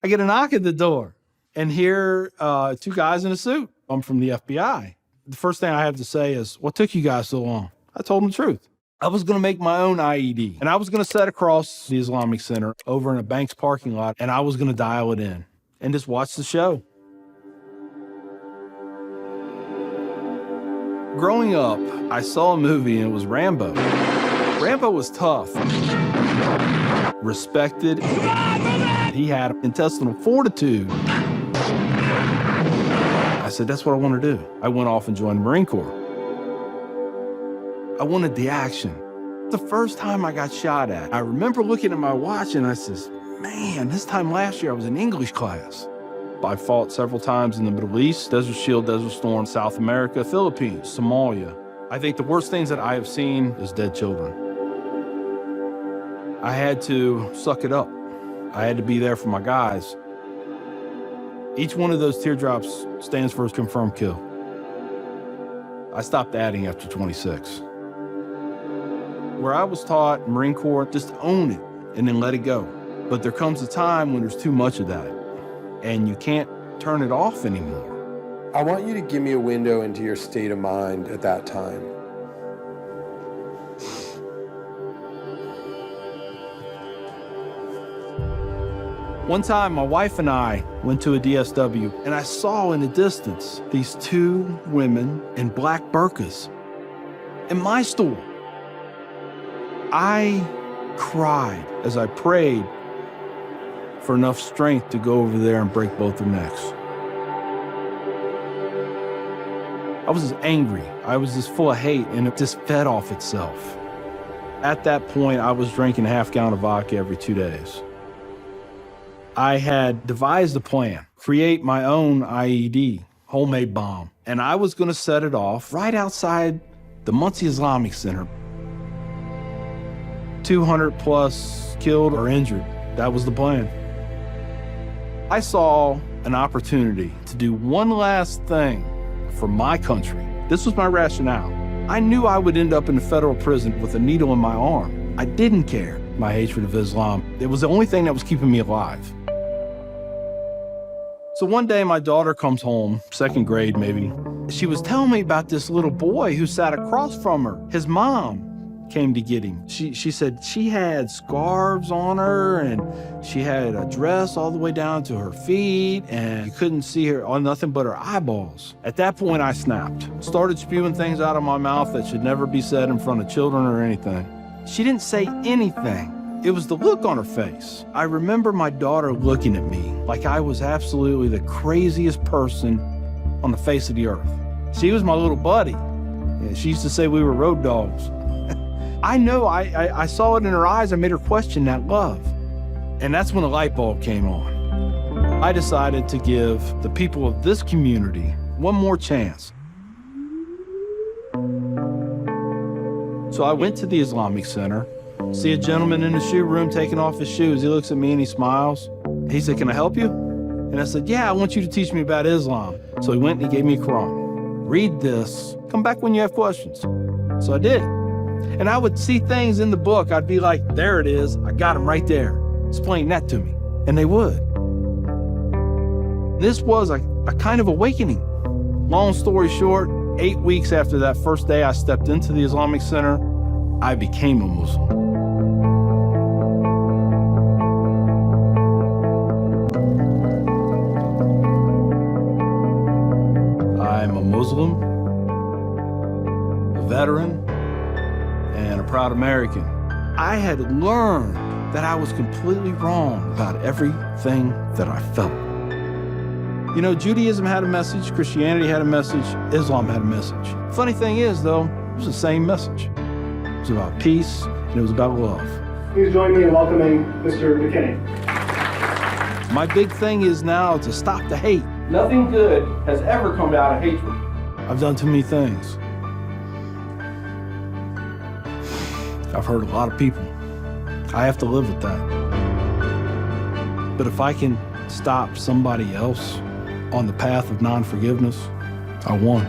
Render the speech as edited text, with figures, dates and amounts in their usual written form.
I get a knock at the door and hear two guys in a suit. I'm from the FBI. The first thing I have to say is, what took you guys so long? I told them the truth. I was going to make my own IED, and I was going to set across the Islamic Center over in a bank's parking lot, and I was going to dial it in and just watch the show. Growing up, I saw a movie, and it was Rambo. Rambo was tough, respected. He had intestinal fortitude. I said, that's what I want to do. I went off and joined the Marine Corps. I wanted the action. The first time I got shot at, I remember looking at my watch and I says, man, this time last year I was in English class. I fought several times in the Middle East, Desert Shield, Desert Storm, South America, Philippines, Somalia. I think the worst things that I have seen is dead children. I had to suck it up. I had to be there for my guys. Each one of those teardrops stands for a confirmed kill. I stopped adding after 26. Where I was taught, Marine Corps, just own it and then let it go. But there comes a time when there's too much of that and you can't turn it off anymore. I want you to give me a window into your state of mind at that time. One time, my wife and I went to a DSW, and I saw in the distance these two women in black burqas in my store. I cried as I prayed for enough strength to go over there and break both their necks. I was just angry. I was just full of hate, and it just fed off itself. At that point, I was drinking a half-gallon of vodka every 2 days. I had devised a plan, create my own IED, homemade bomb, and I was going to set it off right outside the Muncie Islamic Center. 200 plus killed or injured. That was the plan. I saw an opportunity to do one last thing for my country. This was my rationale. I knew I would end up in a federal prison with a needle in my arm. I didn't care. My hatred of Islam, it was the only thing that was keeping me alive. So one day my daughter comes home, second grade maybe. She was telling me about this little boy who sat across from her. His mom came to get him. She said she had scarves on her and she had a dress all the way down to her feet and you couldn't see her on nothing but her eyeballs. At that point I snapped, started spewing things out of my mouth that should never be said in front of children or anything. She didn't say anything. It was the look on her face. I remember my daughter looking at me like I was absolutely the craziest person on the face of the earth. She was my little buddy. She used to say we were road dogs. I know I saw it in her eyes. I made her question that love. And that's when the light bulb came on. I decided to give the people of this community one more chance. So I went to the Islamic Center, see a gentleman in the shoe room taking off his shoes. He looks at me and he smiles. He said, can I help you? And I said, yeah, I want you to teach me about Islam. So he went and he gave me a Quran. Read this, come back when you have questions. So I did. And I would see things in the book. I'd be like, there it is. I got them right there. Explain that to me. And they would. This was a kind of awakening. Long story short, 8 weeks after that first day I stepped into the Islamic Center, I became a Muslim. I'm a Muslim, a veteran, and a proud American. I had learned that I was completely wrong about everything that I felt. You know, Judaism had a message, Christianity had a message, Islam had a message. Funny thing is, though, it was the same message. It was about peace, and it was about love. Please join me in welcoming Mr. McKinney. My big thing is now to stop the hate. Nothing good has ever come out of hatred. I've done too many things. I've hurt a lot of people. I have to live with that. But if I can stop somebody else on the path of non-forgiveness, I won.